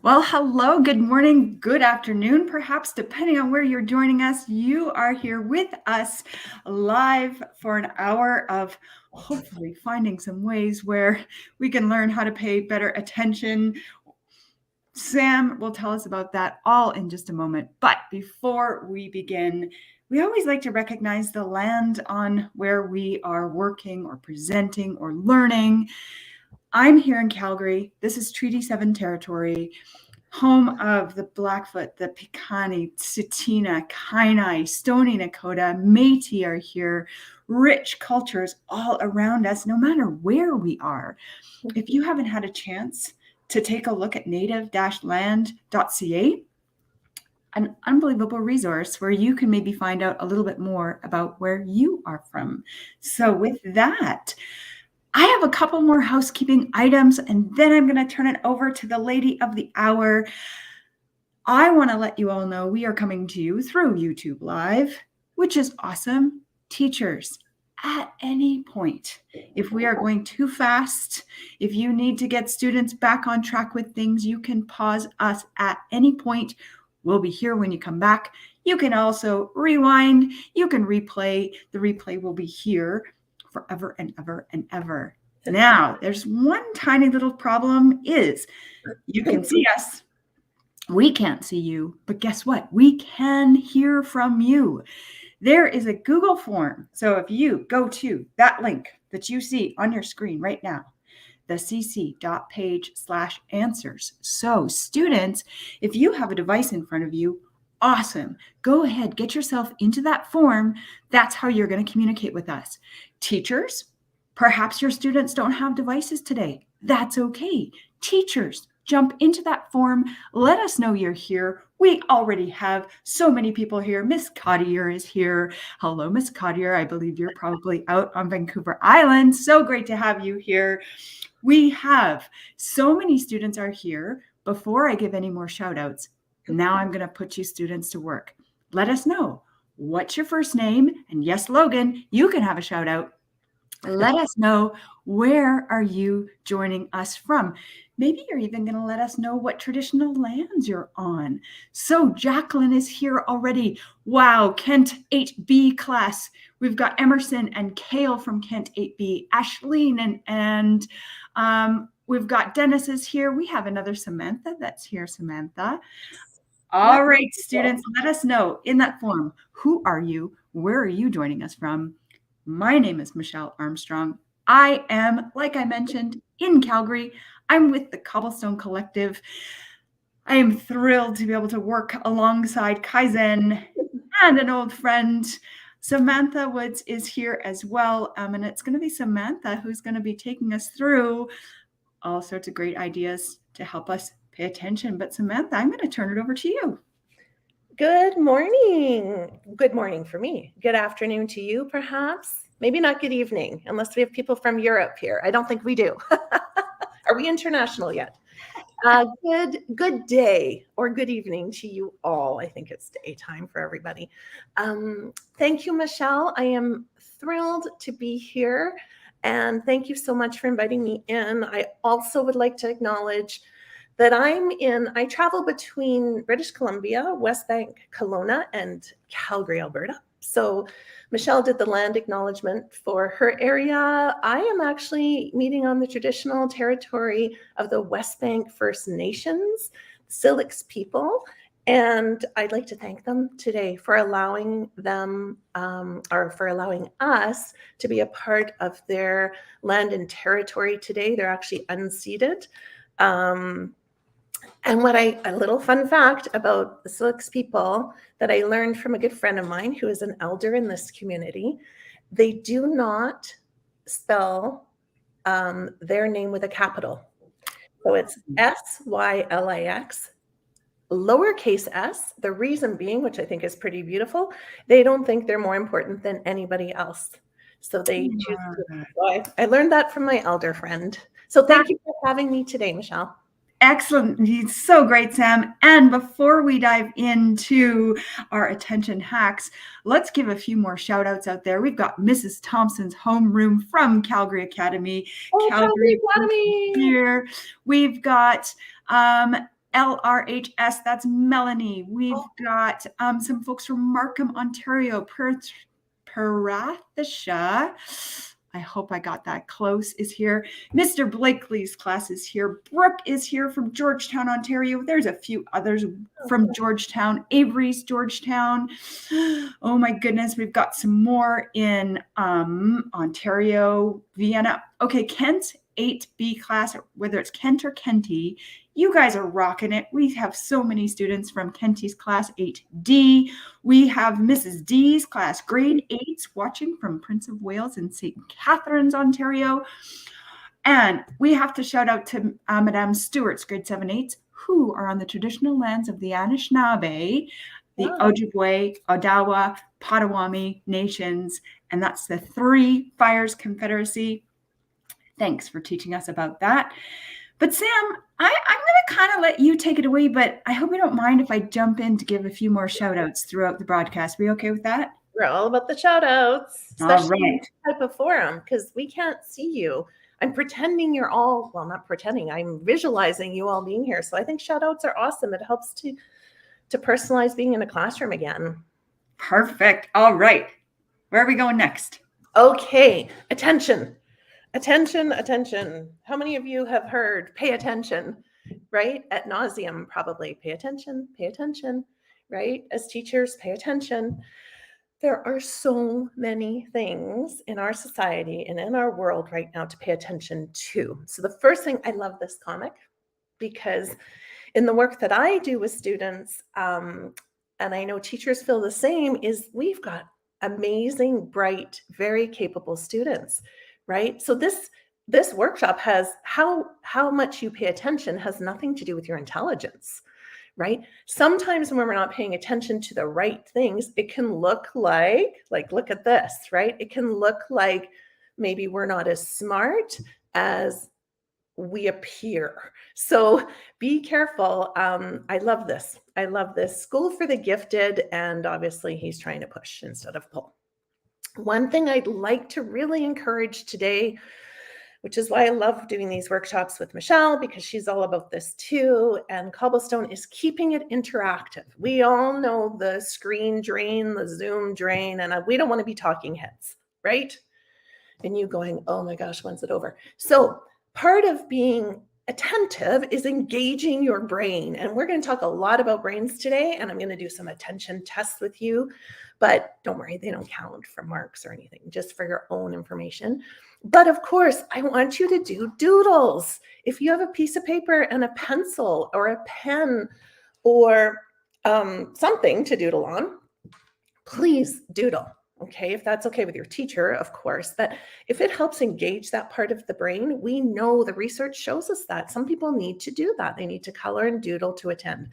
Well, hello, good morning, good afternoon, perhaps, depending on where you're joining us. You are here with us live for an hour of hopefully finding some ways where we can learn how to pay better attention. Sam will tell us about that all in just a moment. But before we begin, we always like to recognize the land on where we are working or presenting or learning. I'm here in Calgary. This is Treaty 7 territory, home of the Blackfoot, the Piikani, Tsuut'ina, Kainai, Stoney Nakoda, Métis are here. Rich cultures all around us, no matter where we are. If you haven't had a chance to take a look at native-land.ca, an unbelievable resource where you can maybe find out a little bit more about where you are from. So with that, I have a couple more housekeeping items, and then I'm going to turn it over to the lady of the hour. I want to let you all know we are coming to you through YouTube Live, which is awesome. Teachers, at any point, if we are going too fast, if you need to get students back on track with things, you can pause us at any point. We'll be here when you come back. You can also rewind. You can replay. The replay will be here forever and ever and ever. Now, there's one tiny little problem is you can see us. We can't see you, but guess what? We can hear from you. There is a Google form. So if you go to that link that you see on your screen right now, the cc.page/answers. So students, if you have a device in front of you, awesome. Go ahead, get yourself into that form. That's how you're going to communicate with us. Teachers, perhaps your students don't have devices today. That's okay. Teachers, jump into that form. Let us know you're here. We already have so many people here. Miss Cottier is here. Hello, Miss Cottier. I believe you're probably out on Vancouver Island. So great to have you here. We have so many students are here. Before I give any more shout outs, now I'm going to put you students to work. Let us know what's your first name. And yes, Logan, you can have a shout out. Let us know where are you joining us from. Maybe you're even going to let us know what traditional lands you're on. So Jacqueline is here already. Wow, Kent 8B class. We've got Emerson and Kale from Kent 8B, Ashleen and we've got Dennis is here. We have another Samantha that's here, Samantha. All right, students, let us know in that form. Who are you? Where are you joining us from? My name is Michelle Armstrong. I am, like I mentioned, in Calgary. I'm with the Cobblestone Collective. I am thrilled to be able to work alongside Kaizen and an old friend. Samantha Woods is here as well. And it's going to be Samantha who's going to be taking us through all sorts of great ideas to help us pay attention. But Samantha, I'm going to turn it over to you. Good morning. Good morning for me. Good afternoon to you, perhaps. Maybe not good evening, unless we have people from Europe here. I don't think we do. Are we international yet? Good day or good evening to you all. I think it's daytime for everybody. Thank you, Michelle. I am thrilled to be here. And thank you so much for inviting me in. I also would like to acknowledge that I travel between British Columbia, West Bank, Kelowna, and Calgary, Alberta. So Michelle did the land acknowledgement for her area. I am actually meeting on the traditional territory of the West Bank First Nations, Syilx people. And I'd like to thank them today for allowing them or for allowing us to be a part of their land and territory today. They're actually unceded. And a little fun fact about the Syilx people that I learned from a good friend of mine who is an elder in this community, they do not spell their name with a capital. So it's Sylix, lowercase s, the reason being, which I think is pretty beautiful, they don't think they're more important than anybody else. So they choose to. So I learned that from my elder friend. So thank you for having me today, Michelle. Excellent. It's so great, Sam. And before we dive into our attention hacks, let's give a few more shout outs out there. We've got Mrs. Thompson's homeroom from Calgary Academy. Calgary Academy here. We've got LRHS, that's Melanie. We've got some folks from Markham, Ontario, Parathisha. I hope I got that close, is here. Mr. Blakely's class is here. Brooke is here from Georgetown, Ontario. There's a few others from Georgetown. Avery's Georgetown. Oh my goodness, we've got some more in Ontario, Vienna. Okay, Kent 8B class, whether it's Kent or Kenty, you guys are rocking it. We have so many students from Kenty's class 8D. We have Mrs. D's class grade 8s watching from Prince of Wales in St. Catharines, Ontario. And we have to shout out to Madame Stewart's grade 7-8s who are on the traditional lands of the Anishinaabe, the Ojibwe, Odawa, Potawatomi nations, and that's the Three Fires Confederacy. Thanks for teaching us about that. But Sam, I'm going to kind of let you take it away, but I hope you don't mind if I jump in to give a few more shout outs throughout the broadcast. Are we okay with that? We're all about the shout outs, especially in this type of forum, because we can't see you. I'm pretending you're all, well, not pretending, I'm visualizing you all being here. So I think shout outs are awesome. It helps to personalize being in a classroom again. Perfect. All right. Where are we going next? Okay. Attention. Attention, attention. How many of you have heard pay attention, right? Ad nauseum, probably. Pay attention, right? As teachers, pay attention. There are so many things in our society and in our world right now to pay attention to. So the first thing, I love this comic because in the work that I do with students, and I know teachers feel the same, is we've got amazing, bright, very capable students. Right? So this workshop has how much you pay attention has nothing to do with your intelligence, right? Sometimes when we're not paying attention to the right things, it can look like look at this, right? It can look like maybe we're not as smart as we appear. So be careful. I love this. I love this. School for the gifted, and obviously he's trying to push instead of pull. One thing I'd like to really encourage today, which is why I love doing these workshops with Michelle, because she's all about this too, and Cobblestone, is keeping it interactive. We all know the screen drain, the Zoom drain, and we don't want to be talking heads, right? And you going, oh my gosh, when's it over? So part of being attentive is engaging your brain. And we're going to talk a lot about brains today, and I'm going to do some attention tests with you. But don't worry, they don't count for marks or anything, just for your own information. But of course, I want you to do doodles. If you have a piece of paper and a pencil or a pen or something to doodle on, please doodle. Okay, if that's okay with your teacher, of course. But if it helps engage that part of the brain, we know the research shows us that some people need to do that. They need to color and doodle to attend.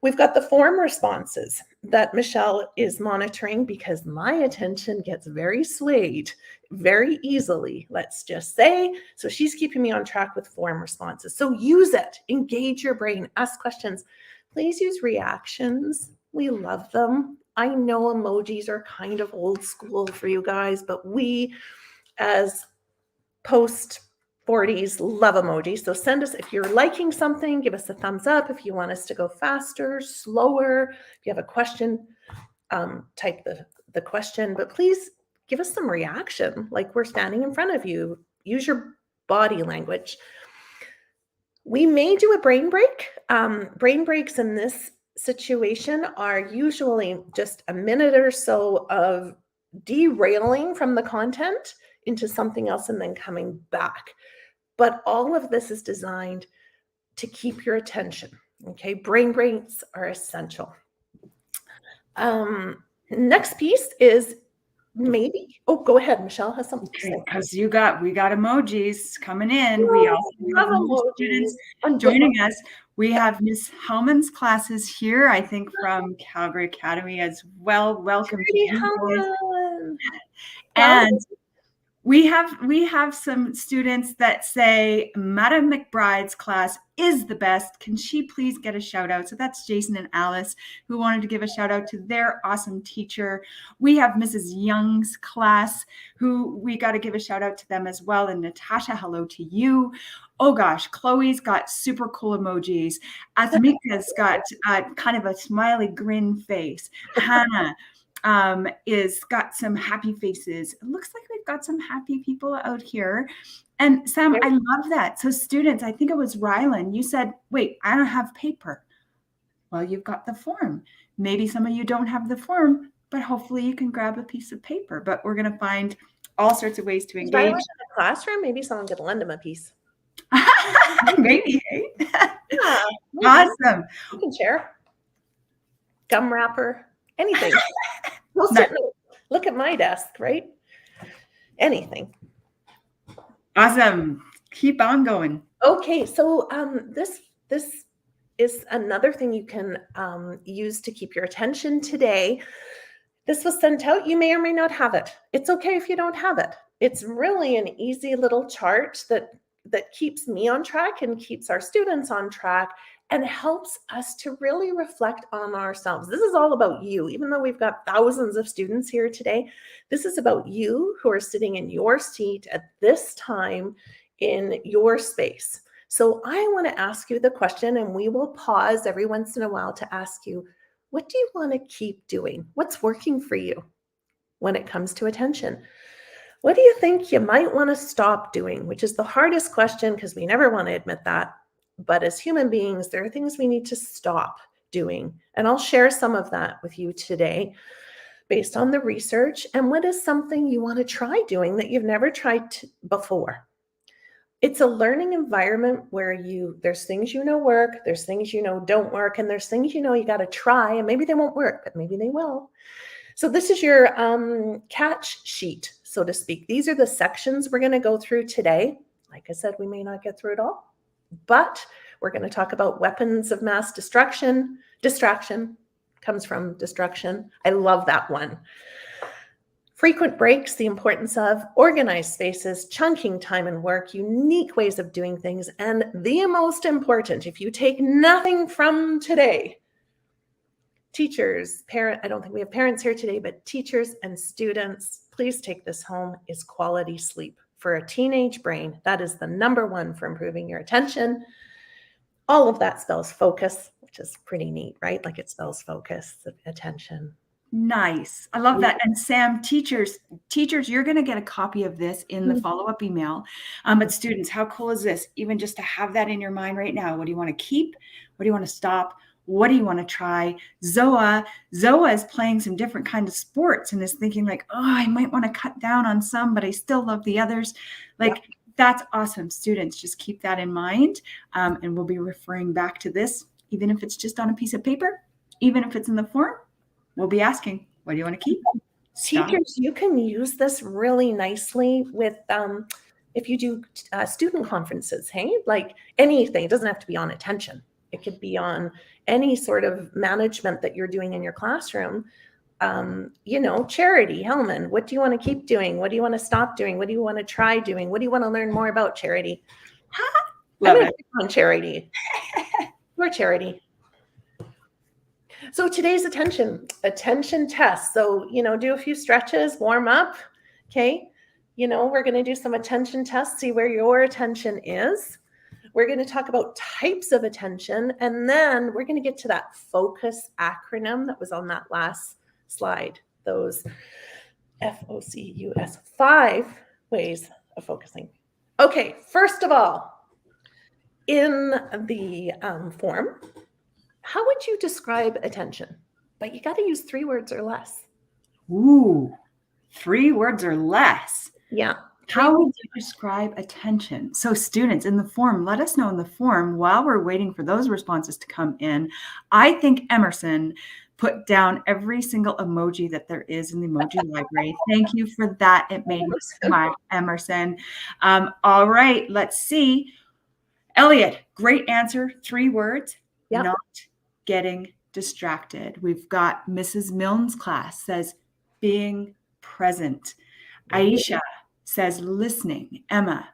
We've got the form responses that Michelle is monitoring because my attention gets very swayed very easily, let's just say. So she's keeping me on track with form responses. So use it, engage your brain, ask questions. Please use reactions. We love them. I know emojis are kind of old school for you guys, but we as post 40s love emojis. So send us, if you're liking something, give us a thumbs up. If you want us to go faster, slower, if you have a question, type the question, but please give us some reaction. Like we're standing in front of you. Use your body language. We may do a brain break. Brain breaks in this situation are usually just a minute or so of derailing from the content into something else and then coming back. But all of this is designed to keep your attention. Okay, brain breaks are essential. Next piece is maybe, go ahead, Michelle has something to say. Because we got emojis coming in. We also have students joining us. We have Miss Hellman's classes here, I think from Calgary Academy as well. Welcome to you. And We have some students that say Madam McBride's class is the best. Can she please get a shout out? So that's Jason and Alice who wanted to give a shout out to their awesome teacher. We have Mrs. Young's class who we got to give a shout out to them as well. And Natasha, hello to you. Oh gosh, Chloe's got super cool emojis. Asmika's got kind of a smiley grin face. Hannah is got some happy faces. It looks like we've got some happy people out here. And Sam, I love that. So students, I think it was Rylan, you said, wait, I don't have paper. Well, you've got the form. Maybe some of you don't have the form, but hopefully you can grab a piece of paper. But we're going to find all sorts of ways to engage. Rylan in the classroom, maybe someone could lend him a piece. Maybe, eh? Yeah, maybe. Awesome. You can share. Gum wrapper, anything. Nice. Look at my desk, right? Anything. Awesome. Keep on going. Okay, so this is another thing you can use to keep your attention today. This was sent out. You may or may not have it. It's okay if you don't have it. It's really an easy little chart that keeps me on track and keeps our students on track and helps us to really reflect on ourselves. This is all about you. Even though we've got thousands of students here today, this is about you who are sitting in your seat at this time in your space. So I want to ask you the question, and we will pause every once in a while to ask you, what do you want to keep doing? What's working for you when it comes to attention? What do you think you might want to stop doing? Which is the hardest question because we never want to admit that. But as human beings, there are things we need to stop doing. And I'll share some of that with you today based on the research. And what is something you want to try doing that you've never tried before? It's a learning environment where there's things you know work, there's things you know don't work, and there's things you know you got to try, and maybe they won't work, but maybe they will. So this is your catch sheet, so to speak. These are the sections we're going to go through today. Like I said, we may not get through it all, but we're going to talk about weapons of mass destruction. Distraction comes from destruction. I love that one. Frequent breaks, the importance of organized spaces, chunking time and work, unique ways of doing things, and the most important, if you take nothing from today, teachers, I don't think we have parents here today, but teachers and students, please take this home, is quality sleep. For a teenage brain, that is the number one for improving your attention. All of that spells focus, which is pretty neat, right? Like it spells focus, attention. Nice. I love that. And Sam, teachers, you're going to get a copy of this in the follow-up email. But students, how cool is this? Even just to have that in your mind right now. What do you want to keep? What do you want to stop? What do you want to try? Zoa is playing some different kind of sports and is thinking like, oh, I might want to cut down on some, but I still love the others. Like, that's awesome. Students, just keep that in mind. And we'll be referring back to this, even if it's just on a piece of paper, even if it's in the form. We'll be asking, what do you want to keep? Stop. Teachers, you can use this really nicely with if you do student conferences, hey? Like anything. It doesn't have to be on attention. It could be on any sort of management that you're doing in your classroom. Charity, Hellman, what do you want to keep doing? What do you want to stop doing? What do you want to try doing? What do you want to learn more about, Charity? Love it. On Charity. Or Charity. So today's attention test. So, do a few stretches, warm up. Okay. We're going to do some attention tests, see where your attention is. We're going to talk about types of attention. And then we're going to get to that focus acronym that was on that last slide. Those FOCUS, 5 ways of focusing. Okay. First of all, in the form, how would you describe attention? But you got to use 3 words or less. Ooh, 3 words or less. Yeah. How would you describe attention? So students in the form, let us know in the form while we're waiting for those responses to come in. I think Emerson put down every single emoji that there is in the emoji library. Thank you for that. It made me smile, Emerson. All right, let's see. Elliot, great answer. 3 words. Yep. Not getting distracted. We've got Mrs. Milne's class says being present. Aisha, says listening. Emma,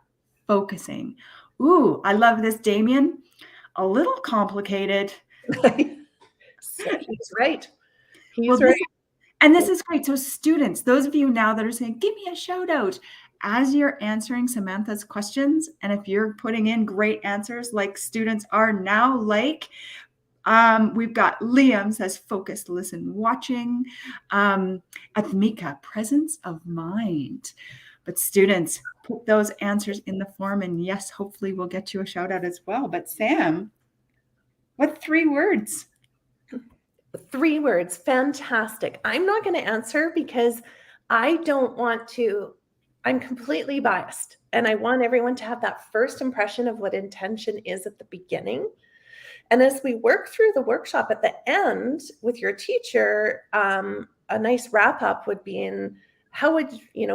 focusing. Ooh, I love this, Damien. A little complicated. So he's right. Well, He's this right. And this is great. So students, those of you now that are saying, give me a shout out as you're answering Samantha's questions. And if you're putting in great answers like students are now, we've got Liam says, focus, listen, watching. Athmika, presence of mind. But students, put those answers in the form. And yes, hopefully we'll get you a shout out as well. But Sam, what 3 words? 3 words. Fantastic. I'm not going to answer because I don't want to. I'm completely biased. And I want everyone to have that first impression of what intention is at the beginning. And as we work through the workshop at the end with your teacher, a nice wrap up would be in how would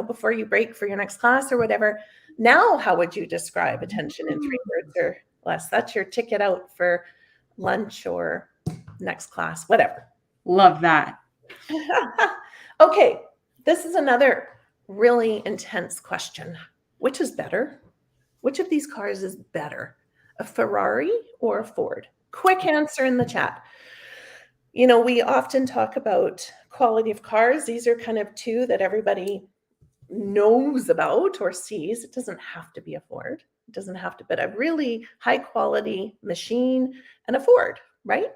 before you break for your next class or whatever, now how would you describe attention in 3 words or less? That's your ticket out for lunch or next class, whatever. Love that. Okay, this is another really intense question. Which is better? Which of these cars is better? A Ferrari or a Ford? Quick answer in the chat. We often talk about quality of cars. These are kind of 2 that everybody knows about or sees. It doesn't have to be a Ford. It doesn't have to, but a really high quality machine and a Ford, right?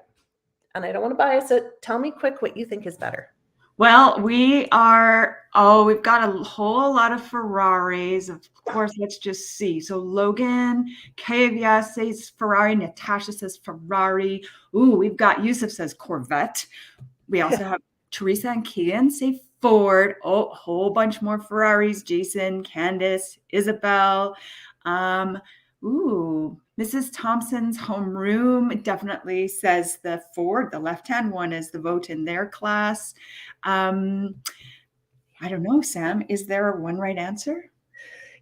And I don't want to bias it. Tell me quick what you think is better. Well, we've got a whole lot of Ferraris. Of course, let's just see. So Logan, Kavia says Ferrari, Natasha says Ferrari. Ooh, we've got Yusuf says Corvette. We also have Teresa and Keegan say Ford. Oh, a whole bunch more Ferraris. Jason, Candace, Isabel. Mrs. Thompson's homeroom definitely says the Ford. The left-hand one is the vote in their class. I don't know, Sam. Is there a one right answer?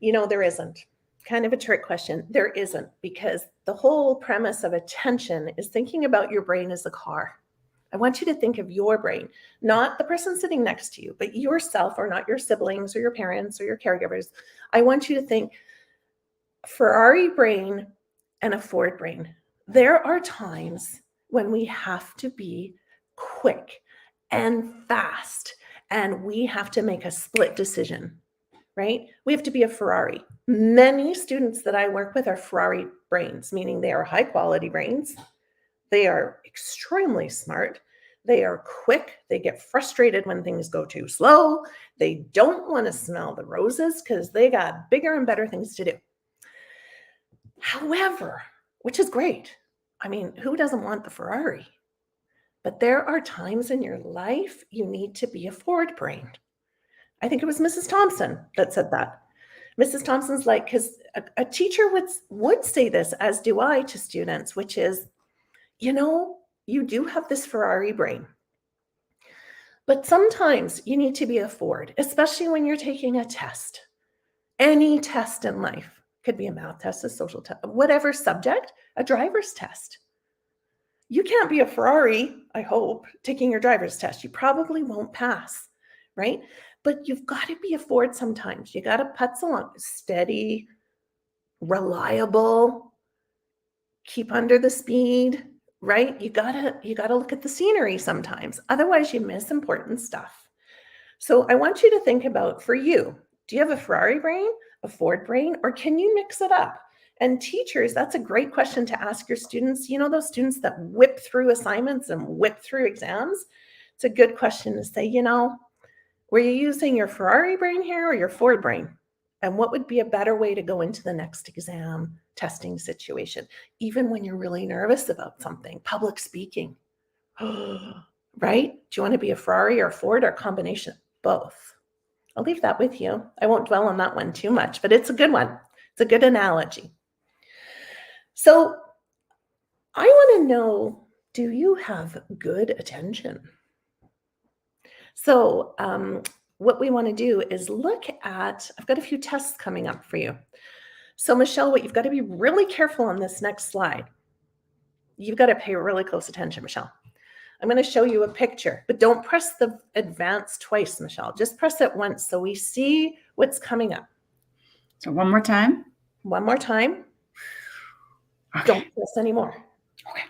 There isn't. Kind of a trick question. There isn't, because the whole premise of attention is thinking about your brain as a car. I want you to think of your brain, not the person sitting next to you, but yourself, or not your siblings or your parents or your caregivers. I want you to think Ferrari brain and a Ford brain. There are times when we have to be quick and fast, and we have to make a split decision, right? We have to be a Ferrari. Many students that I work with are Ferrari brains, meaning they are high quality brains. They are extremely smart. They are quick. They get frustrated when things go too slow. They don't want to smell the roses because they got bigger and better things to do. However, which is great. I mean, who doesn't want the Ferrari? But there are times in your life you need to be a Ford brain. I think it was Mrs. Thompson that said that. Mrs. Thompson's like, because a teacher would say this, as do I, to students, which is, you do have this Ferrari brain, but sometimes you need to be a Ford, especially when you're taking a test. Any test in life could be a math test, a social test, whatever subject, a driver's test. You can't be a Ferrari, I hope, taking your driver's test. You probably won't pass, right? But you've got to be a Ford sometimes. You got to putz along, steady, reliable, keep under the speed, right? You gotta look at the scenery sometimes. Otherwise, you miss important stuff. So I want you to think about, for you, do you have a Ferrari brain, a Ford brain, or can you mix it up? And teachers, that's a great question to ask your students. Those students that whip through assignments and whip through exams? It's a good question to say, were you using your Ferrari brain here or your Ford brain? And what would be a better way to go into the next exam testing situation, even when you're really nervous about something, public speaking, right? Do you want to be a Ferrari or a Ford, or a combination of both? I'll leave that with you. I won't dwell on that one too much, but it's a good one. It's a good analogy. So I want to know, do you have good attention? So what we want to do is look at, I've got a few tests coming up for you. So Michelle, what you've got to be really careful on this next slide. You've got to pay really close attention, Michelle. I'm going to show you a picture, but don't press the advance twice, Michelle. Just press it once so we see what's coming up. So one more time. One more time. Okay. Don't press anymore. Okay.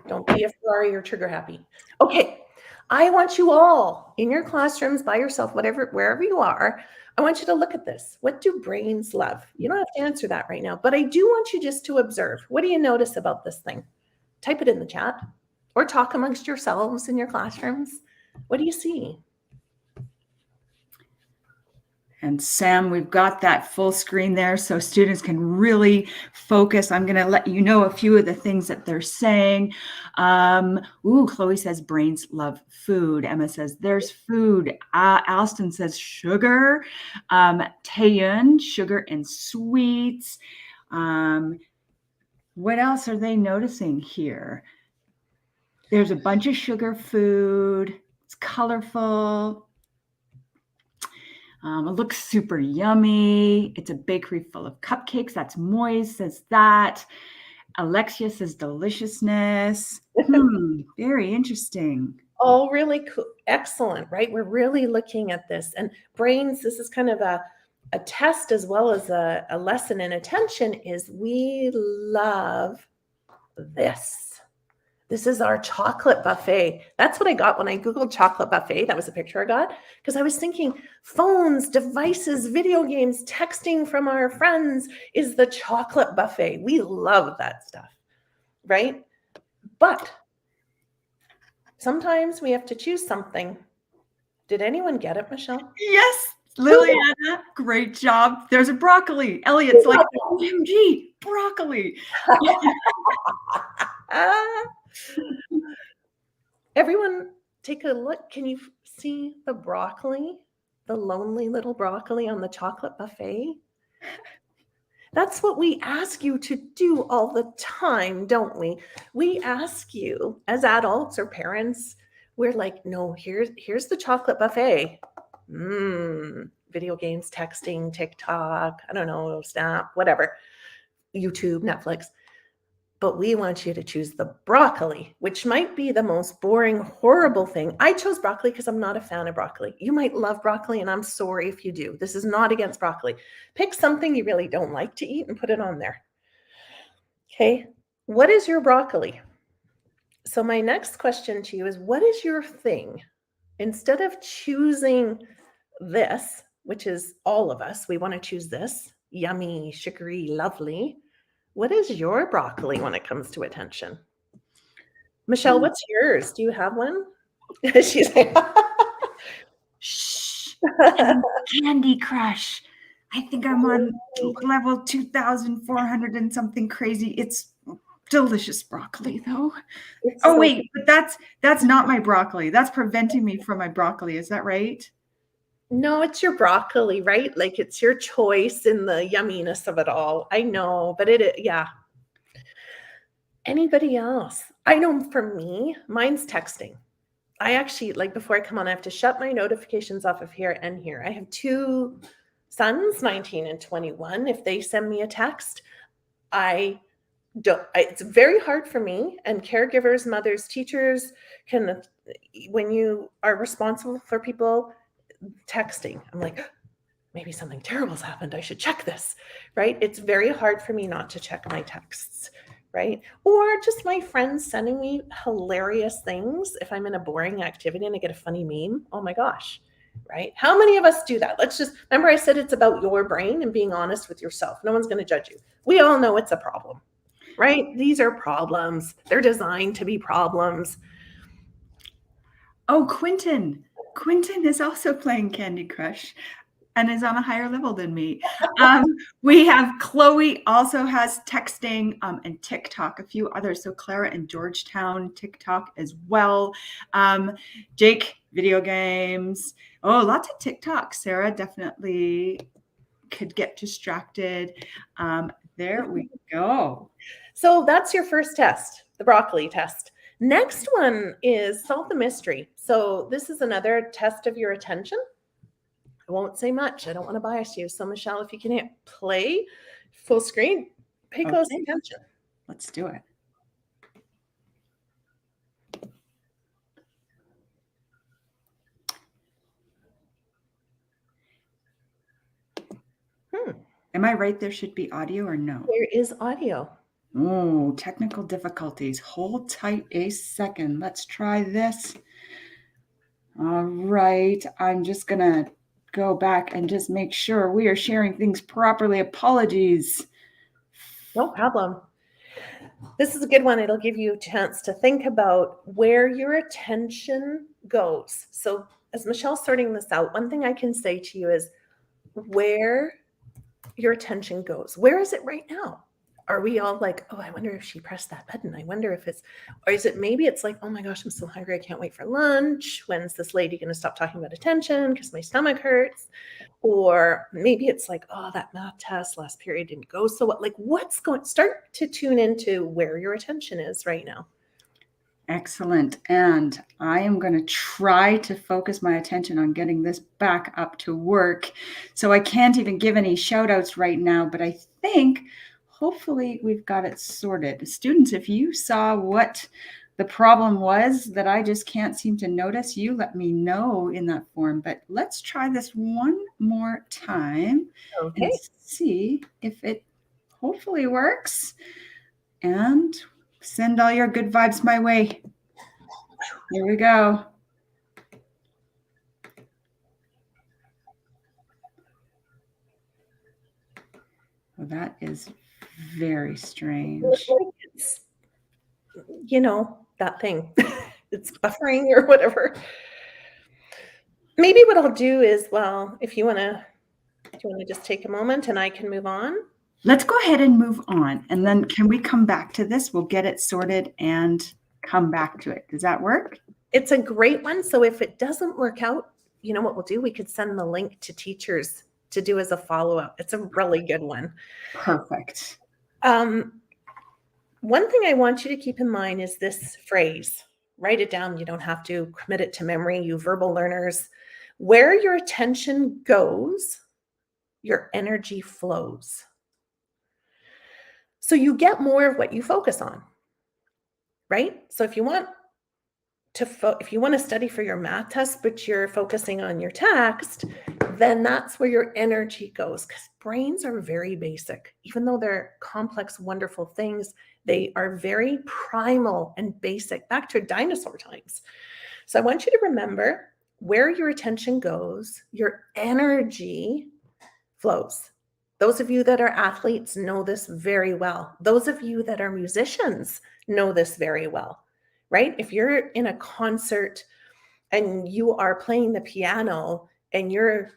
Don't be a Ferrari or trigger happy. Okay. I want you all in your classrooms by yourself, wherever you are. I want you to look at this. What do brains love? You don't have to answer that right now, but I do want you just to observe. What do you notice about this thing? Type it in the chat or talk amongst yourselves in your classrooms. What do you see? And Sam, we've got that full screen there so students can really focus. I'm going to let you know a few of the things that they're saying. Chloe says brains love food. Emma says there's food. Alston says sugar. Taeyun, sugar and sweets. What else are they noticing here? There's a bunch of sugar food. It's colorful. It looks super yummy. It's a bakery full of cupcakes. That's Moise says that. Alexia says deliciousness. Very interesting. Oh, really cool. Excellent, right? We're really looking at this. And brains, this is kind of a test as well as a lesson in attention, is we love this. This is our chocolate buffet. That's what I got when I Googled chocolate buffet. That was a picture I got because I was thinking phones, devices, video games, texting from our friends is the chocolate buffet. We love that stuff, right? But sometimes we have to choose something. Did anyone get it, Michelle? Yes, Liliana, great job. There's a broccoli. Elliot's like, OMG, broccoli. Everyone take a look. Can you see the broccoli? The lonely little broccoli on the chocolate buffet? That's what we ask you to do all the time, don't we? We ask you as adults or parents, we're like, no, here's the chocolate buffet. Video games, texting, TikTok, I don't know, Snap, whatever, YouTube, Netflix. But we want you to choose the broccoli, which might be the most boring, horrible thing. I chose broccoli because I'm not a fan of broccoli. You might love broccoli, and I'm sorry if you do. This is not against broccoli. Pick something you really don't like to eat and put it on there. Okay, what is your broccoli? So my next question to you is, what is your thing? Instead of choosing this, which is all of us, we want to choose this, yummy, sugary, lovely. What is your broccoli when it comes to attention? Michelle, what's yours? Do you have one? She's like, Shh. Candy Crush. I think I'm on level 2,400 and something crazy. It's delicious broccoli, though. Oh, wait, but that's not my broccoli. That's preventing me from my broccoli. Is that right? No, it's your broccoli, right? Like it's your choice in the yumminess of it all. I know, but yeah. Anybody else? I know for me, mine's texting. I actually, like before I come on, I have to shut my notifications off of here and here. I have two sons, 19 and 21. If they send me a text, it's very hard for me, and caregivers, mothers, teachers can, when you are responsible for people texting, I'm like, maybe something terrible's happened. I should check this, right? It's very hard for me not to check my texts, right? Or just my friends sending me hilarious things. If I'm in a boring activity and I get a funny meme, oh my gosh, right? How many of us do that? Let's just remember I said it's about your brain and being honest with yourself. No one's going to judge you. We all know it's a problem, right? These are problems. They're designed to be problems. Oh, Quentin. Quentin is also playing Candy Crush and is on a higher level than me. We have Chloe also has texting and TikTok, a few others. So Clara in Georgetown, TikTok as well. Jake, video games. Oh, lots of TikTok. Sarah definitely could get distracted. There we go. So that's your first test, the broccoli test. Next one is solve the mystery. So this is another test of your attention. I won't say much. I don't want to bias you. So Michelle, if you can hit play full screen, pay close attention. Let's do it. Am I right? There should be audio or no? There is audio. Oh, technical difficulties. Hold tight a second. Let's try this. All right. I'm just going to go back and just make sure we are sharing things properly. Apologies. No problem. This is a good one. It'll give you a chance to think about where your attention goes. So, as Michelle's sorting this out, one thing I can say to you is where your attention goes. Where is it right now? Are we all like, oh, I wonder if she pressed that button? I wonder if it's, or is it maybe it's like, oh my gosh, I'm so hungry. I can't wait for lunch. When's this lady going to stop talking about attention because my stomach hurts? Or maybe it's like, oh, that math test last period didn't go so well. Like, what's going, start to tune into where your attention is right now. Excellent. And I am going to try to focus my attention on getting this back up to work. So I can't even give any shout outs right now, but I think hopefully we've got it sorted. Students, if you saw what the problem was that I just can't seem to notice, you let me know in that form. But let's try this one more time and see if it hopefully works. And send all your good vibes my way. Here we go. Well, that is very strange. It's, you know, that thing. It's buffering or whatever. Maybe what I'll do is, well, if you want to, do you want to just take a moment and I can move on? Let's go ahead and move on. And then can we come back to this? We'll get it sorted and come back to it. Does that work? It's a great one. So if it doesn't work out, you know what we'll do? We could send the link to teachers to do as a follow-up. It's a really good one. Perfect. One thing I want you to keep in mind is this phrase. Write it down. You don't have to commit it to memory, you verbal learners. Where your attention goes, your energy flows. So you get more of what you focus on, right? So if you want to study for your math test, but you're focusing on your text, then that's where your energy goes, because brains are very basic. Even though they're complex, wonderful things, they are very primal and basic, back to dinosaur times. So I want you to remember where your attention goes, your energy flows. Those of you that are athletes know this very well. Those of you that are musicians know this very well, right? If you're in a concert and you are playing the piano and your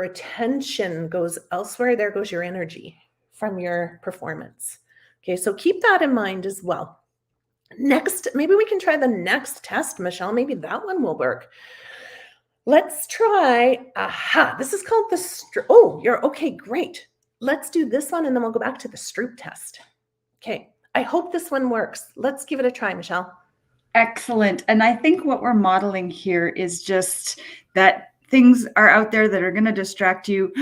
attention goes elsewhere, there goes your energy from your performance. Okay, so keep that in mind as well. Next, maybe we can try the next test, Michelle. Maybe that one will work. Let's try, this is called the, oh, you're okay, great. Let's do this one and then we'll go back to the Stroop test. Okay, I hope this one works. Let's give it a try, Michelle. Excellent. And I think what we're modeling here is just that things are out there that are going to distract you.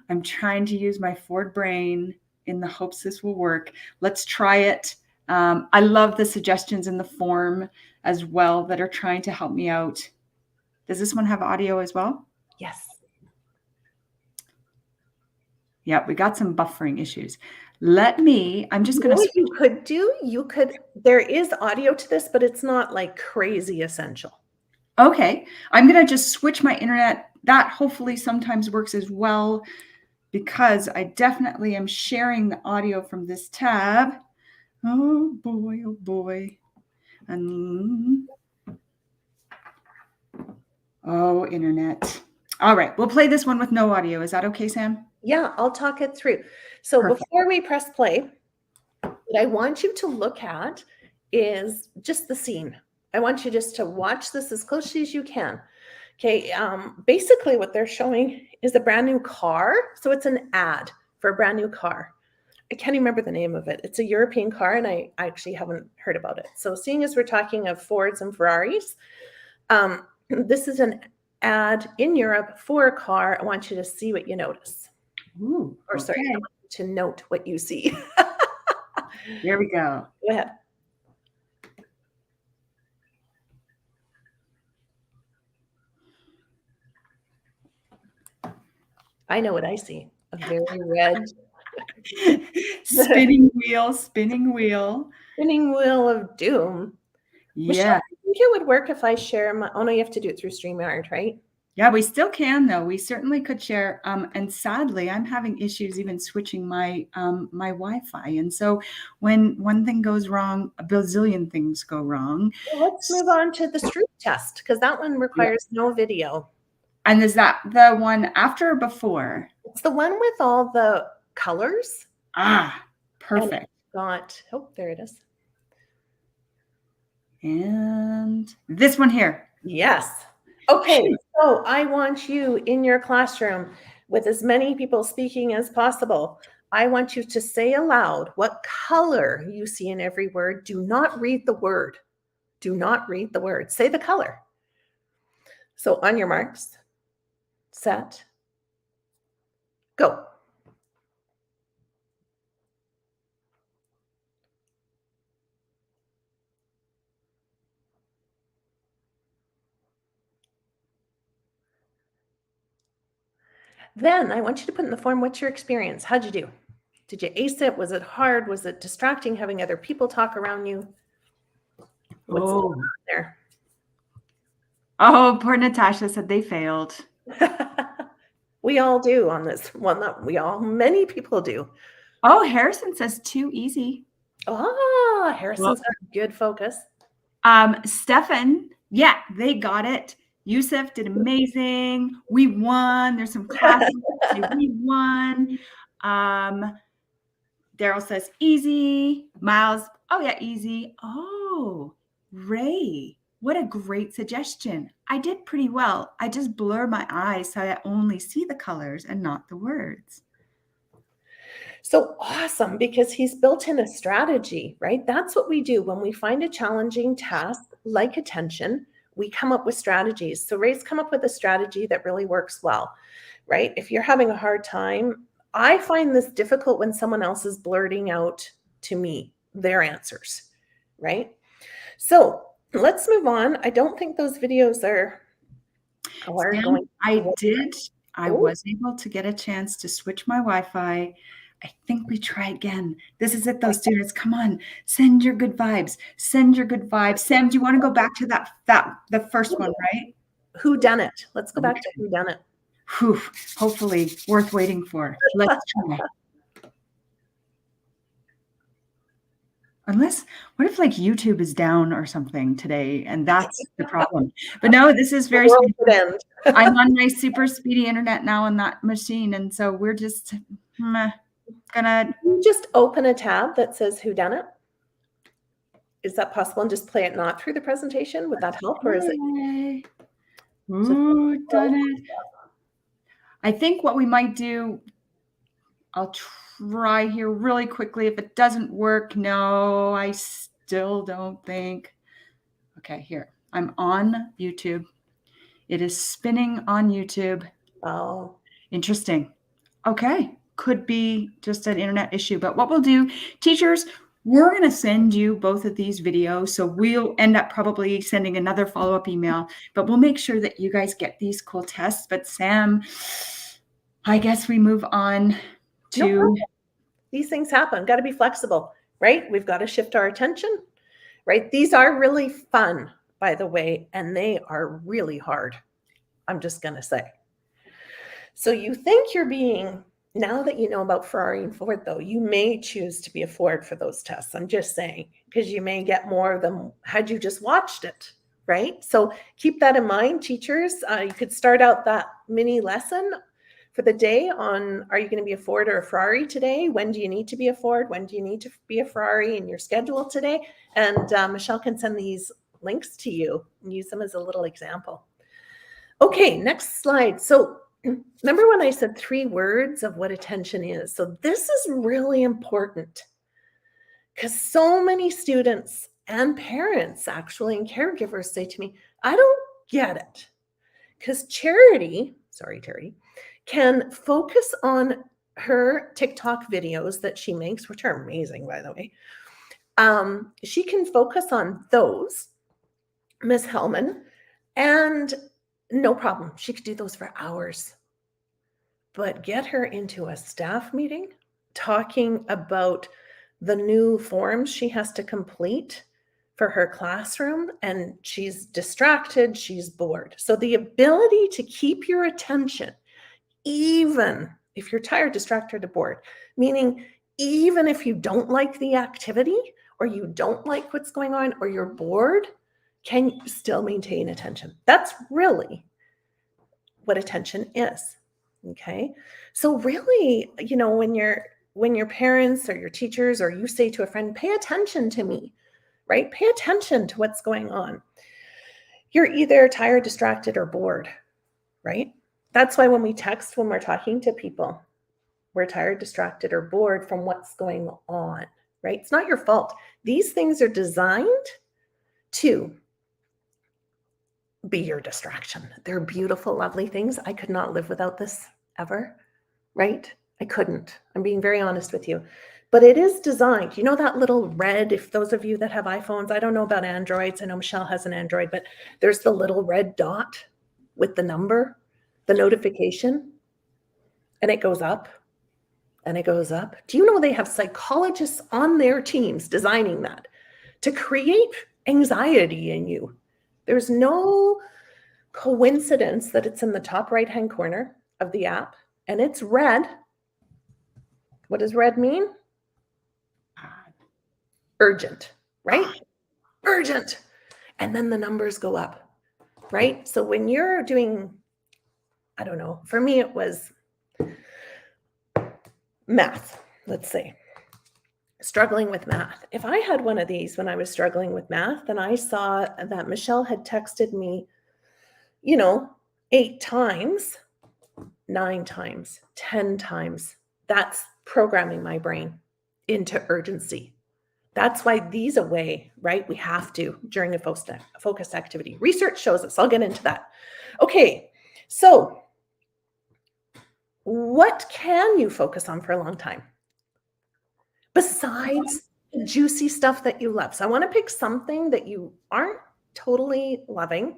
I'm trying to use my Ford brain in the hopes this will work. Let's try it. I love the suggestions in the form as well that are trying to help me out. Does this one have audio as well? Yes. Yeah, we got some buffering issues. I'm just going to. What you could do, there is audio to this, but it's not like crazy essential. Okay, I'm going to just switch my internet. That hopefully sometimes works as well, because I definitely am sharing the audio from this tab. Oh boy, oh boy. And oh, internet. All right, we'll play this one with no audio. Is that okay, Sam? Yeah, I'll talk it through. So Perfect. Before we press play, what I want you to look at is just the scene. I want you just to watch this as closely as you can. Okay, basically what they're showing is a brand new car. So it's an ad for a brand new car. I can't remember the name of it. It's a European car, and I actually haven't heard about it. So seeing as we're talking of Fords and Ferraris, this is an ad in Europe for a car. I want you to see what you notice. Ooh, or sorry, I want you to note what you see. Here we go. Go ahead. I know what I see. A very red Spinning wheel, spinning wheel. spinning wheel of doom. Michelle, Yeah. I think it would work if I share my, oh no, you have to do it through StreamYard, right? Yeah, we still can though. We certainly could share. And sadly, I'm having issues even switching my Wi-Fi. And so when one thing goes wrong, a bazillion things go wrong. Well, let's move on to the Stroop test because that one requires no video. And is that the one after or before? It's the one with all the colors. Ah, And perfect. it's got, oh, there it is. And this one here. Yes. Okay, so I want you in your classroom with as many people speaking as possible. I want you to say aloud what color you see in every word. Do not read the word. Do not read the word. Say the color. So on your marks, set, go. Then I want you to put in the form, what's your experience? How'd you do? Did you ace it? Was it hard? Was it distracting having other people talk around you? What's going on there? Oh, poor Natasha said they failed. We all do on this. Well, not we all, many people do. Oh, Harrison says too easy. Oh, Harrison's got good focus. Stefan, yeah, they got it. Yusuf did amazing. We won. There's some classes. We won. Daryl says easy. Miles, oh yeah, easy. Oh, Ray, what a great suggestion. I did pretty well. I just blur my eyes so I only see the colors and not the words. So awesome, because he's built in a strategy, right? That's what we do when we find a challenging task like attention. We come up with strategies. So Ray's come up with a strategy that really works well, right? If you're having a hard time, I find this difficult when someone else is blurting out to me their answers, right? So let's move on. I don't think those videos are Sam, going. I was able to get a chance to switch my Wi-Fi. I think we try again. This is it though, students. Come on, send your good vibes. Send your good vibes. Sam, do you want to go back to the first one, right? Who done it? Let's go back to who done it. Whew, hopefully worth waiting for. Let's try. Unless, what if like YouTube is down or something today and that's the problem? But no, this is very speedy. I'm on my super speedy internet now on that machine. And so we're just gonna just open a tab that says who done it. Is that possible? And just play it not through the presentation? Would that help? Or is it? Who done it? I think what we might do, I'll try here really quickly. If it doesn't work, no, I still don't think. Okay, here. I'm on YouTube. It is spinning on YouTube. Oh, interesting. Okay, could be just an internet issue. But what we'll do, teachers, we're going to send you both of these videos. So we'll end up probably sending another follow-up email, but we'll make sure that you guys get these cool tests. But Sam, I guess we move on to... These things happen. Got to be flexible, right? We've got to shift our attention, right? These are really fun, by the way, and they are really hard. I'm just going to say. So you think you're being, now that you know about Ferrari and Ford, though, you may choose to be a Ford for those tests. I'm just saying, because you may get more of them had you just watched it, right? So keep that in mind, teachers. You could start out that mini lesson for the day on, are you going to be a Ford or a Ferrari today? When do you need to be a Ford? When do you need to be a Ferrari in your schedule today? And Michelle can send these links to you and use them as a little example. Okay, next slide. So remember when I said 3 words of what attention is? So this is really important because so many students and parents actually and caregivers say to me, I don't get it. Because Charity can focus on her TikTok videos that she makes, which are amazing, by the way. She can focus on those, Miss Hellman, and no problem. She could do those for hours. but get her into a staff meeting talking about the new forms she has to complete for her classroom, and she's distracted, she's bored. So the ability to keep your attention, even if you're tired, distracted, or bored, meaning even if you don't like the activity or you don't like what's going on or you're bored, can you still maintain attention? That's really what attention is. Okay. So really, when your parents or your teachers or you say to a friend, pay attention to me, right? Pay attention to what's going on. You're either tired, distracted, or bored, right? That's why when we text, when we're talking to people, we're tired, distracted, or bored from what's going on, right? It's not your fault. These things are designed to be your distraction. They're beautiful, lovely things. I could not live without this ever, right? I couldn't. I'm being very honest with you. But it is designed. You know that little red, if those of you that have iPhones, I don't know about Androids. I know Michelle has an Android, but there's the little red dot with the number, the notification, and it goes up and it goes up. Do you know they have psychologists on their teams designing that to create anxiety in you? There's no coincidence that it's in the top right-hand corner of the app and it's red. What does red mean? Urgent, right? Urgent. And then the numbers go up, right? So when you're doing, I don't know, for me, it was math, let's say, struggling with math. If I had one of these when I was struggling with math, and I saw that Michelle had texted me, 8 times, 9 times, 10 times, that's programming my brain into urgency. That's why these away, right? We have to during a focused activity. Research shows us. I'll get into that. Okay, so what can you focus on for a long time besides the juicy stuff that you love? So I want to pick something that you aren't totally loving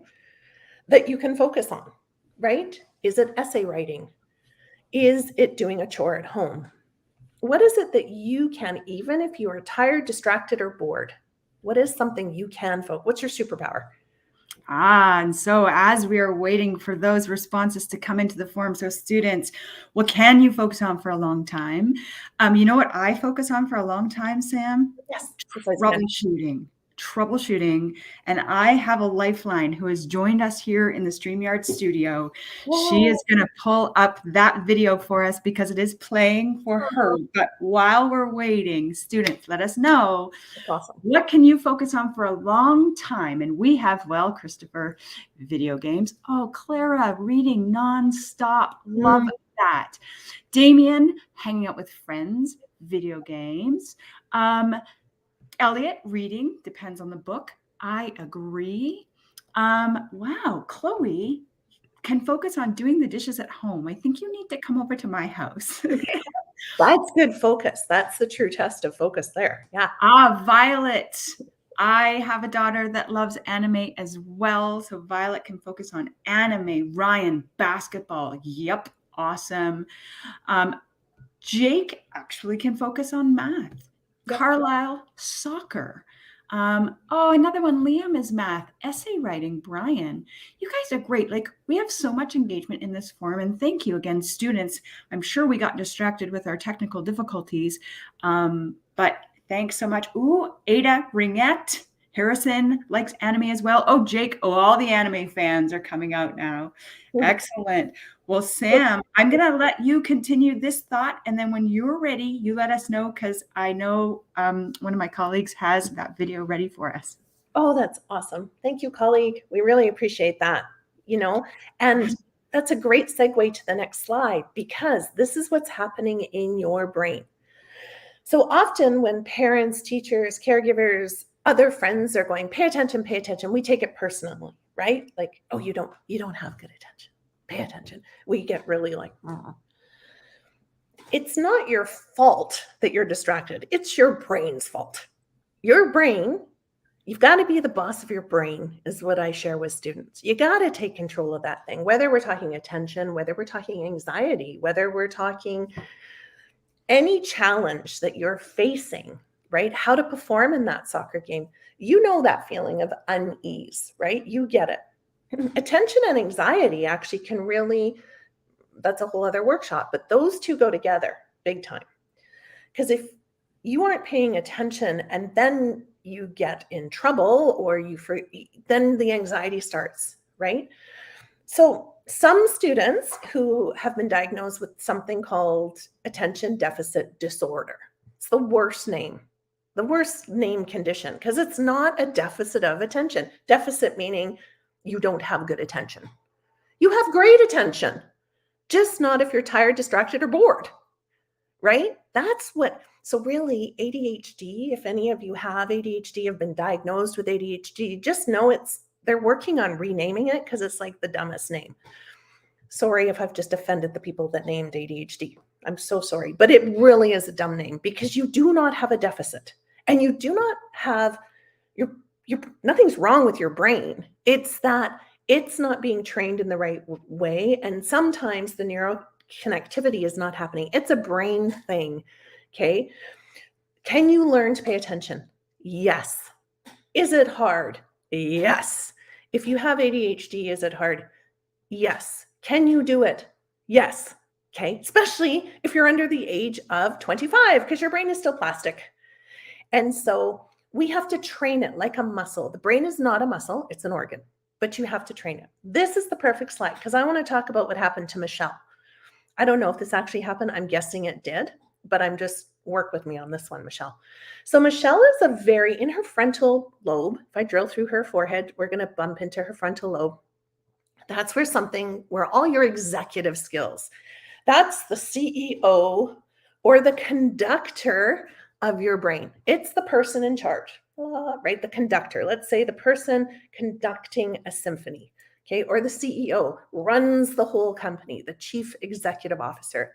that you can focus on, right? Is it essay writing? Is it doing a chore at home? What is it that you can, even if you are tired, distracted, or bored, what is something you can focus? What's your superpower? And so as we are waiting for those responses to come into the form, so students, what can you focus on for a long time? You know what I focus on for a long time, Sam? Yes. Troubleshooting. And I have a lifeline who has joined us here in the StreamYard studio. Whoa. She is going to pull up that video for us because it is playing for her. But while we're waiting, students, let us know. That's awesome. What can you focus on for a long time? And we have, Christopher, video games. Oh, Clara, reading nonstop. Love that. Damien, hanging out with friends, video games. Elliot, reading, depends on the book. I agree. Wow, Chloe can focus on doing the dishes at home. I think you need to come over to my house. That's good focus. That's the true test of focus there. Yeah. Violet. I have a daughter that loves anime as well. So Violet can focus on anime. Ryan, basketball. Yep. Awesome. Jake actually can focus on math. Yep. Carlisle, soccer. Another one, Liam, is math. Essay writing, Brian. You guys are great. We have so much engagement in this forum, and thank you again, students. I'm sure we got distracted with our technical difficulties, but thanks so much. Ooh, Ada, Ringette, Harrison likes anime as well. Oh, Jake, all the anime fans are coming out now. Excellent. Well, Sam, I'm going to let you continue this thought. And then when you're ready, you let us know, because I know one of my colleagues has that video ready for us. Oh, that's awesome. Thank you, colleague. We really appreciate that, and that's a great segue to the next slide, because this is what's happening in your brain. So often when parents, teachers, caregivers, other friends are going, pay attention, we take it personally, right? Like, oh, you don't have good attention. Pay attention. We get really like, It's not your fault that you're distracted. It's your brain's fault. Your brain, You've got to be the boss of your brain, is what I share with students. You got to take control of that thing, whether we're talking attention, whether we're talking anxiety, whether we're talking any challenge that you're facing, right? How to perform in that soccer game. You know that feeling of unease, right? You get it. Attention and anxiety actually can really, that's a whole other workshop, but those two go together big time. Because if you aren't paying attention and then you get in trouble or then the anxiety starts, right? So some students who have been diagnosed with something called attention deficit disorder. It's the worst name condition, because it's not a deficit of attention. Deficit meaning you don't have good attention. You have great attention, just not if you're tired, distracted, or bored, right? So really ADHD, if any of you have ADHD, have been diagnosed with ADHD, just know they're working on renaming it because it's like the dumbest name. Sorry if I've just offended the people that named ADHD. I'm so sorry, but it really is a dumb name because you do not have a deficit and you do not have nothing's wrong with your brain. It's that it's not being trained in the right way. And sometimes the neuroconnectivity is not happening. It's a brain thing. Okay. Can you learn to pay attention? Yes. Is it hard? Yes. If you have ADHD, is it hard? Yes. Can you do it? Yes. Okay. Especially if you're under the age of 25, because your brain is still plastic. And so we have to train it like a muscle. The brain is not a muscle, it's an organ, but you have to train it. This is the perfect slide because I want to talk about what happened to Michelle. I don't know if this actually happened. I'm guessing it did, but work with me on this one, Michelle. So Michelle is in her frontal lobe. If I drill through her forehead, we're going to bump into her frontal lobe. That's where all your executive skills, that's the CEO or the conductor of your brain. It's the person in charge, right? The conductor. Let's say the person conducting a symphony, okay? Or the CEO runs the whole company, the chief executive officer.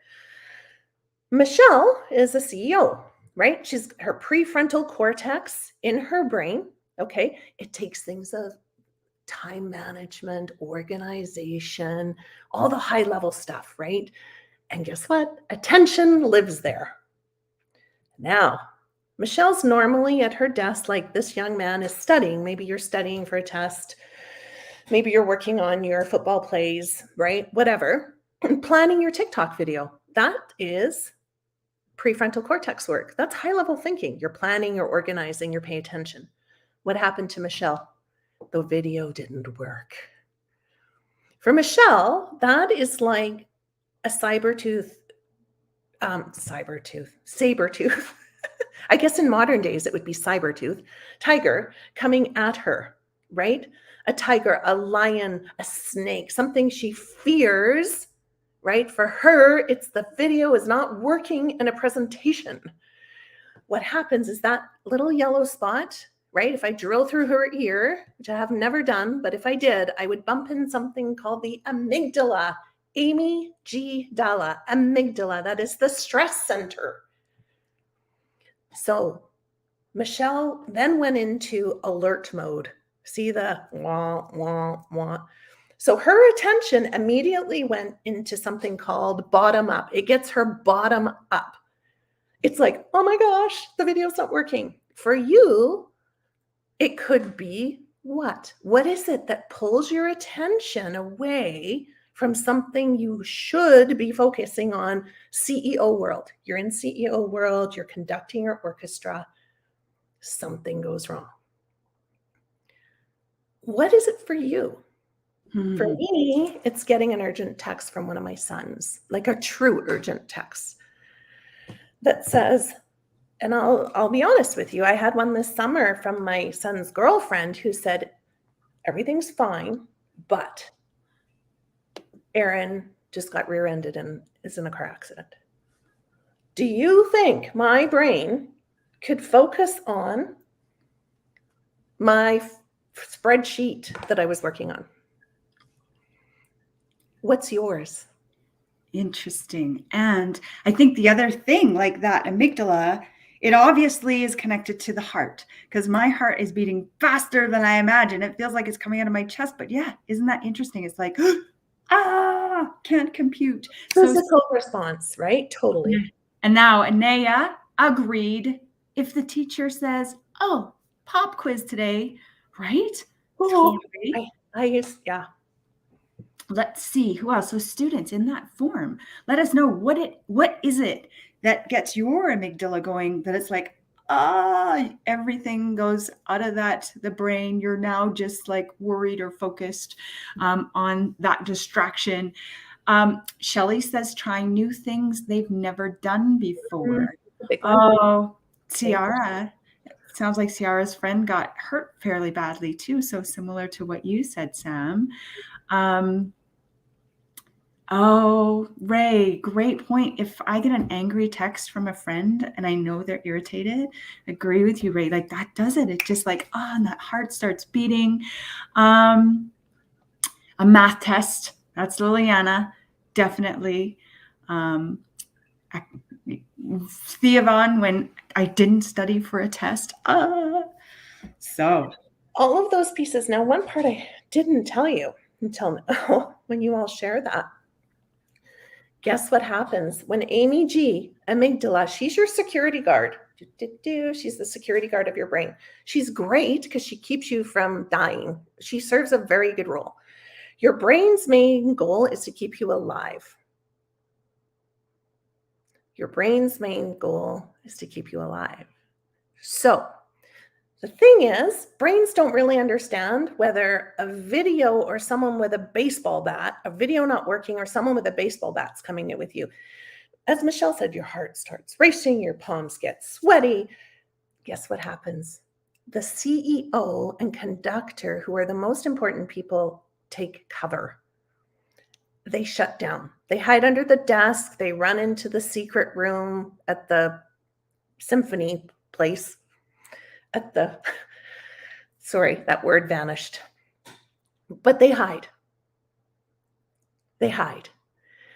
Michelle is a CEO, right? She's her prefrontal cortex in her brain, okay? It takes things of time management, organization, all the high level stuff, right? And guess what? Attention lives there. Now, Michelle's normally at her desk like this young man is studying. Maybe you're studying for a test. Maybe you're working on your football plays, right? Whatever. Planning your TikTok video. That is prefrontal cortex work. That's high level thinking. You're planning, you're organizing, you're paying attention. What happened to Michelle? The video didn't work. For Michelle, that is like a saber tooth. I guess in modern days, it would be saber-tooth tiger coming at her, right? A tiger, a lion, a snake, something she fears, right? For her, it's the video is not working in a presentation. What happens is that little yellow spot, right? If I drill through her ear, which I have never done, but if I did, I would bump in something called the amygdala. Amy G. Dalla, amygdala. That is the stress center. So Michelle then went into alert mode. See the wah, wah, wah. So her attention immediately went into something called bottom up. It gets her bottom up. It's like, oh my gosh, the video's not working. For you, it could be what? What is it that pulls your attention away from something you should be focusing on? CEO world. You're in CEO world, you're conducting your orchestra. Something goes wrong. What is it for you? Mm-hmm. For me, it's getting an urgent text from one of my sons, like a true urgent text that says, and I'll be honest with you, I had one this summer from my son's girlfriend who said, everything's fine, but Aaron just got rear-ended and is in a car accident. Do you think my brain could focus on my spreadsheet that I was working on? What's yours? Interesting. And I think the other thing, like that amygdala, It obviously is connected to the heart because my heart is beating faster than I imagine. It feels like it's coming out of my chest. But yeah, isn't that interesting? It's like, can't compute. So, Physical response, right? Totally. and now Anaya agreed. If the teacher says, oh, pop quiz today, right? Oh, Totally. I guess, yeah. Let's see who else. So students in that form, let us know what is it that gets your amygdala going, that it's like, everything goes out of the brain. You're now just like worried or focused on that distraction. Shelly says trying new things they've never done before. A big one. Oh, Ciara. Sounds like Ciara's friend got hurt fairly badly too. So similar to what you said, Sam. Oh, Ray, great point. If I get an angry text from a friend and I know they're irritated, agree with you, Ray. Like that does it. It's just like, and that heart starts beating. A math test. That's Liliana, definitely. Theavon, when I didn't study for a test. So All of those pieces. Now, one part I didn't tell you until when you all share that. Guess what happens when Amy G, amygdala, she's your security guard. She's the security guard of your brain. She's great because she keeps you from dying. She serves a very good role. Your brain's main goal is to keep you alive. Your brain's main goal is to keep you alive. So the thing is, brains don't really understand whether a video or someone with a baseball bat, a video not working, or someone with a baseball bat's coming in with you. As Michelle said, your heart starts racing, your palms get sweaty. Guess what happens? The CEO and conductor, who are the most important people, take cover. They shut down. They hide under the desk. They run into the secret room at the symphony place. Sorry, that word vanished. But they hide. They hide.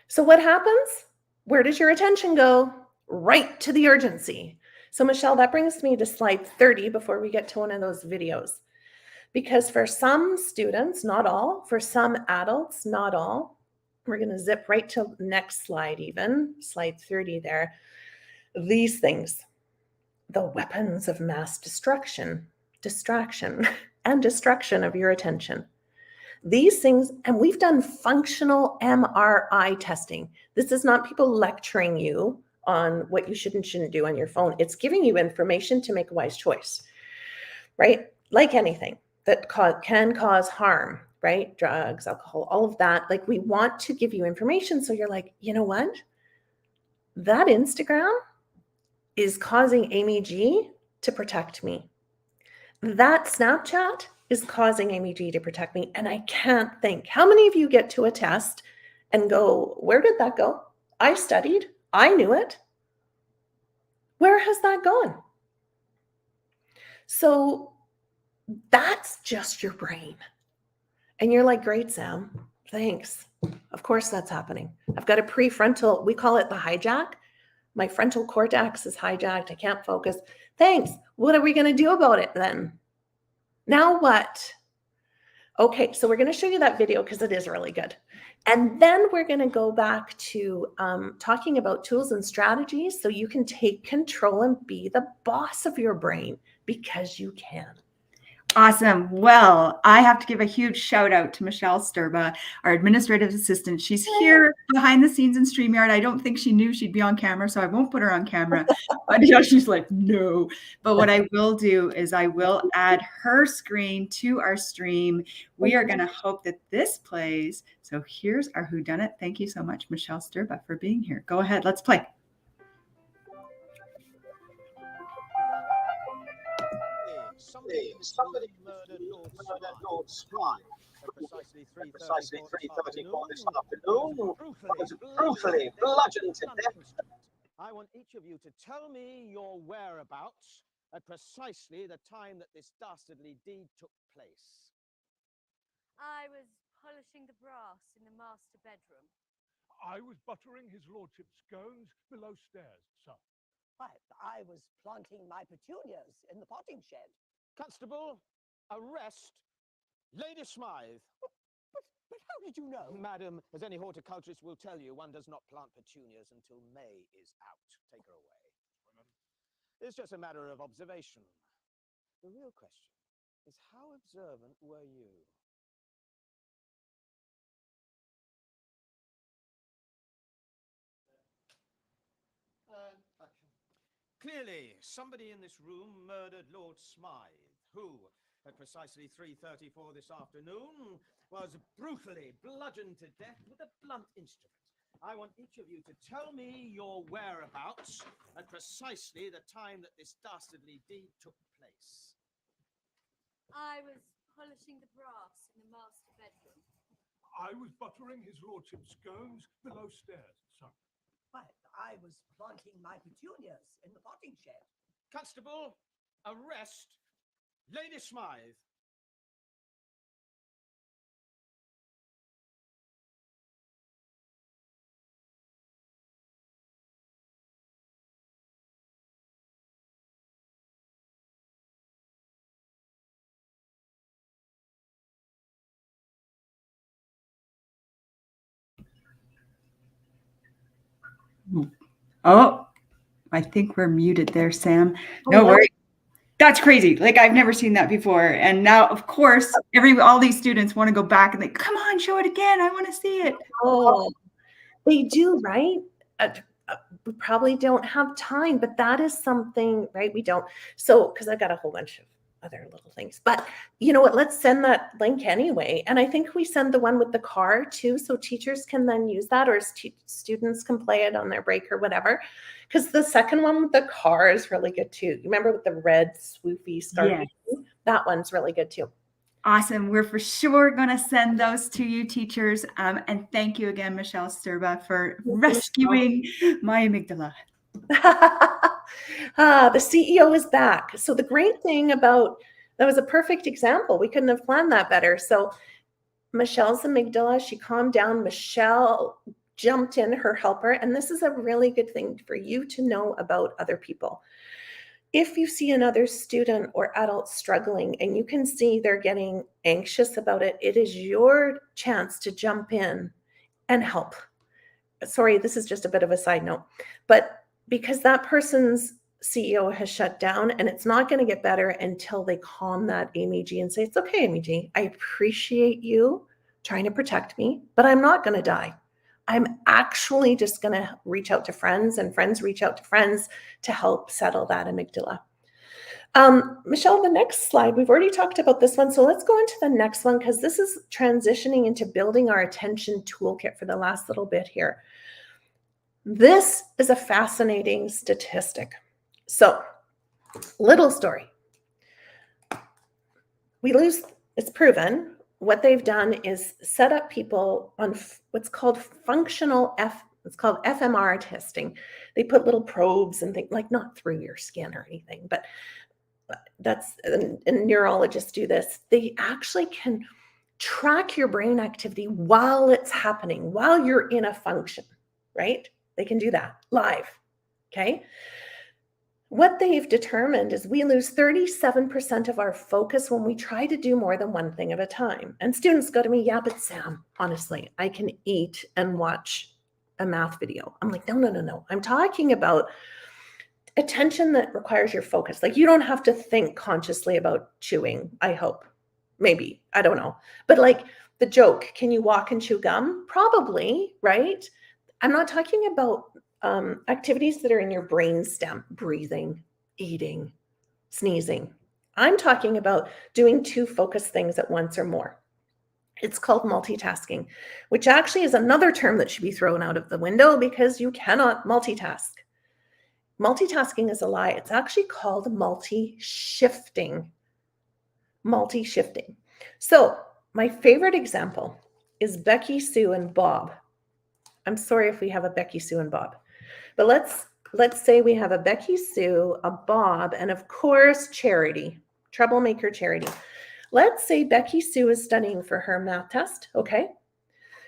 So what happens? Where does your attention go? Right to the urgency. So Michelle, that brings me to slide 30 before we get to one of those videos. Because for some students, not all, for some adults, not all, we're going to zip right to next slide even, slide 30 there. These things, the weapons of mass distraction, and destruction of your attention. These things, and we've done functional MRI testing. This is not people lecturing you on what you should and shouldn't do on your phone. It's giving you information to make a wise choice, right? Like anything that can cause harm, right? Drugs, alcohol, all of that. Like we want to give you information. So you're like, you know what? That Instagram is causing Amy G to protect me. That Snapchat is causing Amy G to protect me. And I can't think. How many of you get to a test and go, where did that go? I studied. I knew it. Where has that gone? So that's just your brain. And you're like, great, Sam. Thanks. Of course that's happening. I've got a prefrontal, we call it the hijack. My frontal cortex is hijacked. I can't focus. Thanks. What are we going to do about it then? Now what? Okay, so we're going to show you that video because it is really good. And then we're going to go back to talking about tools and strategies so you can take control and be the boss of your brain because you can. Awesome. Well, I have to give a huge shout out to Michelle Sturba, our administrative assistant. She's here behind the scenes in StreamYard. I don't think she knew she'd be on camera, so I won't put her on camera. But she's like, no. But what I will do is I will add her screen to our stream. We are going to hope that this plays. So here's our whodunit. Thank you so much, Michelle Sturba, for being here. Go ahead. Let's play. Somebody murdered Lord Spry at precisely 3:34 this afternoon. Brutally bludgeoned to death. I want each of you to tell me your whereabouts at precisely the time that this dastardly deed took place. I was polishing the brass in the master bedroom. I was buttering his lordship's scones below stairs, sir. Why, I was planting my petunias in the potting shed. Constable, arrest Lady Smythe. But how did you know? Madam, as any horticulturist will tell you, one does not plant petunias until May is out. Take her away. It's just a matter of observation. The real question is, how observant were you? Action. Clearly, somebody in this room murdered Lord Smythe, who, at precisely 3:34 this afternoon, was brutally bludgeoned to death with a blunt instrument. I want each of you to tell me your whereabouts at precisely the time that this dastardly deed took place. I was polishing the brass in the master bedroom. I was buttering his lordship's scones below stairs, sir. Why, I was planting my petunias in the potting shed. Constable, arrest Lady Smythe. Oh, I think we're muted there, Sam. No Oh, no. worries. That's crazy. Like, I've never seen that before. And now, of course, all these students want to go back and they, come on, show it again. I want to see it. Oh, they do, right? We probably don't have time, but that is something, right? We don't. So, because I got a whole bunch of other little things, but you know what? Let's send that link anyway. And I think we send the one with the car too, so teachers can then use that, or students can play it on their break or whatever. Because the second one with the car is really good too. You remember with the red swoopy scarf? Yes. That one's really good too. Awesome. We're for sure going to send those to you, teachers. And thank you again, Michelle Sturba, for rescuing my amygdala. The CEO is back. So the great thing about that was a perfect example. We couldn't have planned that better. So Michelle's amygdala, she calmed down. Michelle jumped in, her helper. And this is a really good thing for you to know about other people. If you see another student or adult struggling and you can see they're getting anxious about it, it is your chance to jump in and help. Sorry, this is just a bit of a side note, but because that person's CEO has shut down and it's not going to get better until they calm that Amy G and say, it's okay, Amy G, I appreciate you trying to protect me, but I'm not going to die. I'm actually just going to reach out to friends and friends reach out to friends to help settle that amygdala. Michelle, the next slide, we've already talked about this one. So let's go into the next one because this is transitioning into building our attention toolkit for the last little bit here. This is a fascinating statistic. So, little story. It's proven what they've done is set up people on what's called it's called fMR testing. They put little probes and things, like not through your skin or anything, but and neurologists do this. They actually can track your brain activity while it's happening, while you're in a function, right? They can do that live, okay? What they've determined is we lose 37% of our focus when we try to do more than one thing at a time. And students go to me, yeah, but Sam, honestly, I can eat and watch a math video. I'm like, no. I'm talking about attention that requires your focus. Like you don't have to think consciously about chewing, I hope. Maybe, I don't know. But like the joke, can you walk and chew gum? Probably, right? I'm not talking about activities that are in your brain stem, breathing, eating, sneezing. I'm talking about doing two focused things at once or more. It's called multitasking, which actually is another term that should be thrown out of the window because you cannot multitask. Multitasking is a lie. It's actually called multi-shifting. Multi-shifting. So my favorite example is Becky Sue and Bob. I'm sorry if we have a Becky Sue and Bob, but let's say we have a Becky Sue, a Bob, and of course, Charity, troublemaker Charity. Let's say Becky Sue is studying for her math test, okay?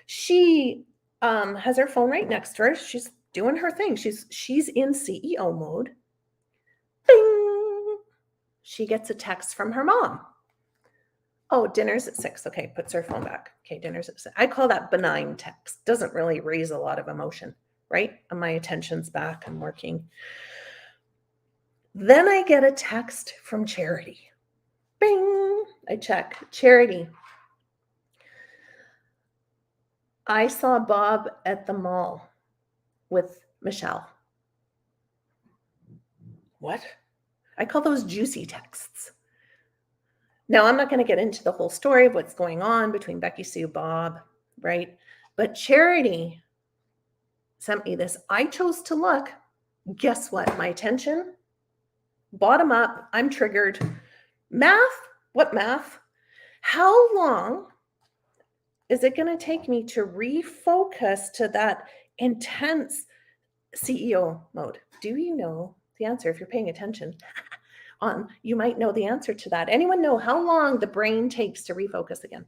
She has her phone right next to her. She's doing her thing. She's in CEO mode, she gets a text from her mom. Oh, dinner's at 6. Okay, puts her phone back. Okay, dinner's at 6. I call that benign text. Doesn't really raise a lot of emotion, right? And my attention's back. I'm working. Then I get a text from Charity. Bing! I check. Charity. I saw Bob at the mall with Michelle. What? I call those juicy texts. Now, I'm not going to get into the whole story of what's going on between Becky Sue, Bob, right? But Charity sent me this. I chose to look. Guess what? My attention, bottom up, I'm triggered. Math? What math? How long is it going to take me to refocus to that intense CEO mode? Do you know the answer? If you're paying attention, you might know the answer to that. Anyone know how long the brain takes to refocus again?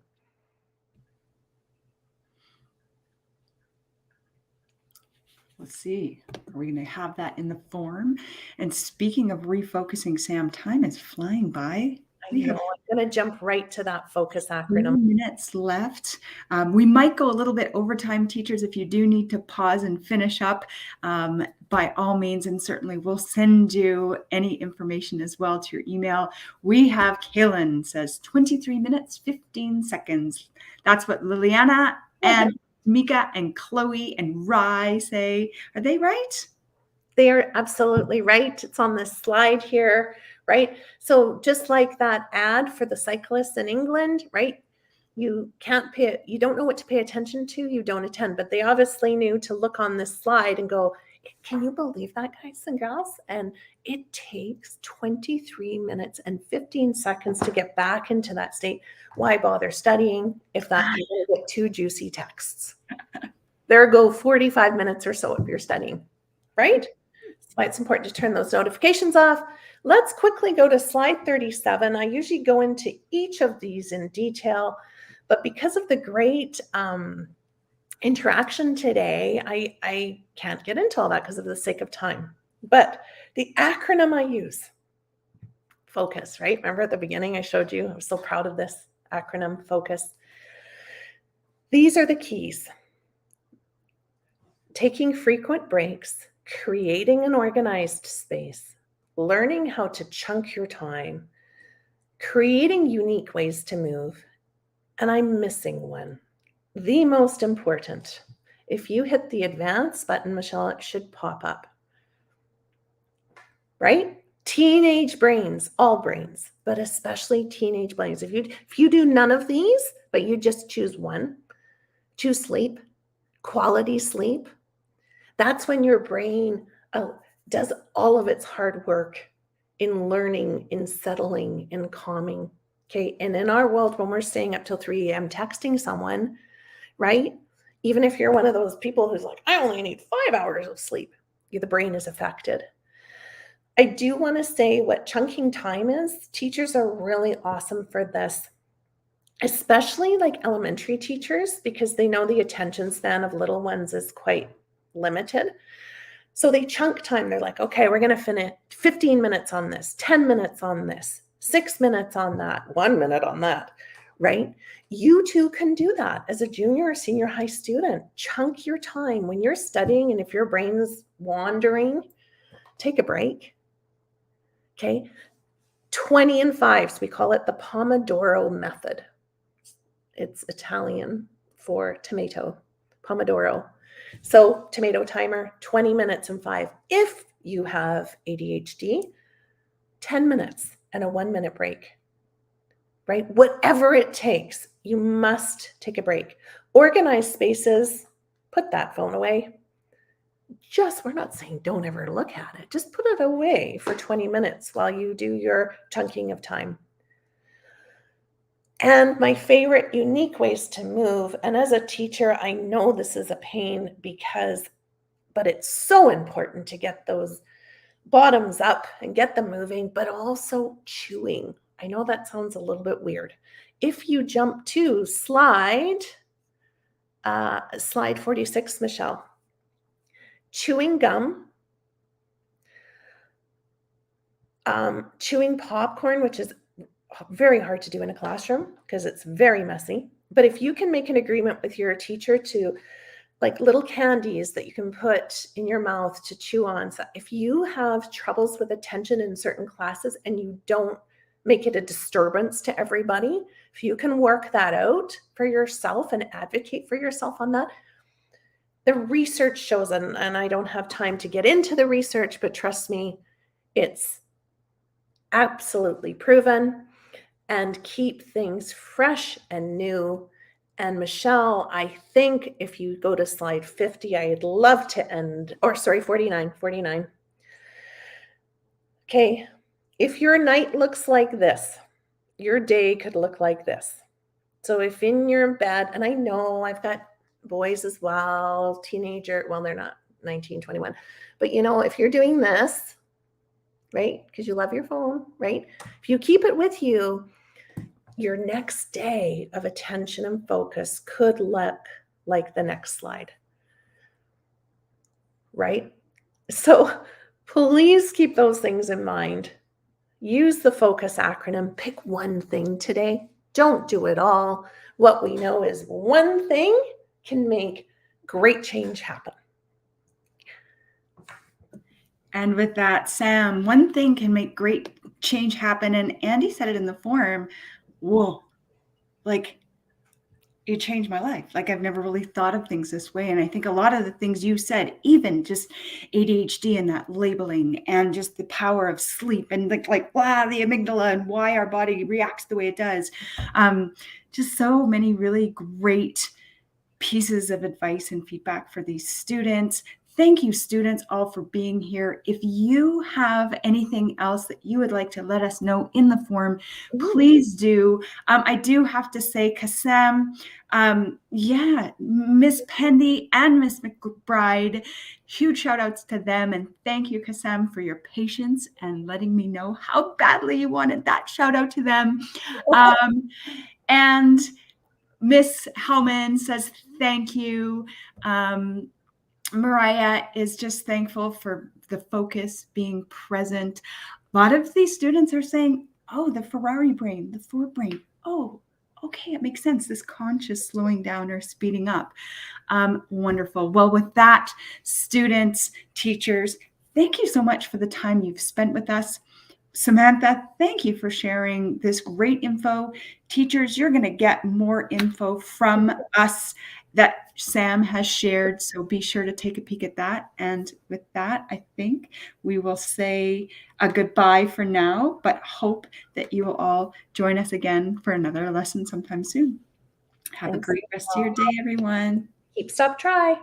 Let's see. Are we going to have that in the form? And speaking of refocusing, Sam, time is flying by. I know. I'm going to jump right to that focus 2 acronym. minutes left. We might go a little bit overtime, teachers. If you do need to pause and finish up, by all means, and certainly we'll send you any information as well to your email. We have Kaylin says 23 minutes, 15 seconds. That's what Liliana and Mika and Chloe and Rye say. Are they right? They are absolutely right. It's on this slide here, right? So just like that ad for the cyclists in England, right? You don't know what to pay attention to, you don't attend. But they obviously knew to look on this slide and go, can you believe that, guys and gals? And it takes 23 minutes and 15 seconds to get back into that state. Why bother studying if that you're going to get 2 juicy texts? There go 45 minutes or so if you're studying, right? That's why it's important to turn those notifications off. Let's quickly go to slide 37. I usually go into each of these in detail, but because of the great interaction today, I can't get into all that because of the sake of time. But the acronym I use, FOCUS, right? Remember at the beginning I showed you, I was so proud of this acronym, FOCUS. These are the keys. Taking frequent breaks, creating an organized space, learning how to chunk your time, creating unique ways to move, and I'm missing one. The most important. If you hit the advance button, Michelle, it should pop up. Right? Teenage brains, all brains, but especially teenage brains. If you do none of these, but you just choose one, choose sleep, quality sleep, that's when your brain does all of its hard work in learning, in settling, in calming. Okay. And in our world, when we're staying up till 3 a.m. texting someone, right? Even if you're one of those people who's like, I only need 5 hours of sleep, the brain is affected. I do want to say what chunking time is. Teachers are really awesome for this, especially like elementary teachers, because they know the attention span of little ones is quite limited. So they chunk time. They're like, okay, we're going to finish 15 minutes on this, 10 minutes on this, 6 minutes on that, 1 minute on that, right? You too can do that as a junior or senior high student. Chunk your time when you're studying, and if your brain's wandering, take a break. Okay. 20 and 5s. We call it the Pomodoro method. It's Italian for tomato, Pomodoro. So tomato timer, 20 minutes and 5. If you have ADHD, 10 minutes and a 1-minute break, right? Whatever it takes, you must take a break. Organize spaces, put that phone away. We're not saying don't ever look at it. Just put it away for 20 minutes while you do your chunking of time. And my favorite unique ways to move, and as a teacher, I know this is a pain but it's so important to get those bottoms up and get them moving, but also chewing. I know that sounds a little bit weird. If you jump to slide 46, Michelle, chewing gum Chewing popcorn, which is very hard to do in a classroom because it's very messy. But if you can make an agreement with your teacher to, like, little candies that you can put in your mouth to chew on. So if you have troubles with attention in certain classes and you don't make it a disturbance to everybody, if you can work that out for yourself and advocate for yourself on that, the research shows, and I don't have time to get into the research, but trust me, it's absolutely proven, and keep things fresh and new. And Michelle, I think if you go to slide 50, I'd love to end, or sorry, 49. Okay, if your night looks like this, your day could look like this. So if in your bed, and I know I've got boys as well, teenager, well, they're not 19, 21, but if you're doing this, right, because you love your phone, right? If you keep it with you, your next day of attention and focus could look like the next slide, right? So please keep those things in mind. Use the FOCUS acronym. Pick one thing today. Don't do it all. What we know is one thing can make great change happen. And with that, Sam, one thing can make great change happen. And Andy said it in the forum. Whoa, like, you changed my life. Like, I've never really thought of things this way. And I think a lot of the things you said, even just ADHD and that labeling and just the power of sleep and the amygdala and why our body reacts the way it does. Just so many really great pieces of advice and feedback for these students. Thank you, students, all for being here. If you have anything else that you would like to let us know in the forum, please do. I do have to say, Kassam, Miss Pendy and Miss McBride, huge shout outs to them. And thank you, Kassam, for your patience and letting me know how badly you wanted that shout out to them. And Miss Hellman says thank you. Mariah is just thankful for the focus being present. A lot of these students are saying, oh, the Ferrari brain, the Ford brain. Oh, okay, it makes sense. This conscious slowing down or speeding up. Wonderful. Well, with that, students, teachers, thank you so much for the time you've spent with us. Samantha, thank you for sharing this great info. Teachers, you're going to get more info from us that Sam has shared, so be sure to take a peek at that. And with that, I think we will say a goodbye for now, but hope that you will all join us again for another lesson sometime soon. Have a great rest of your day, everyone. Keep, stop, try.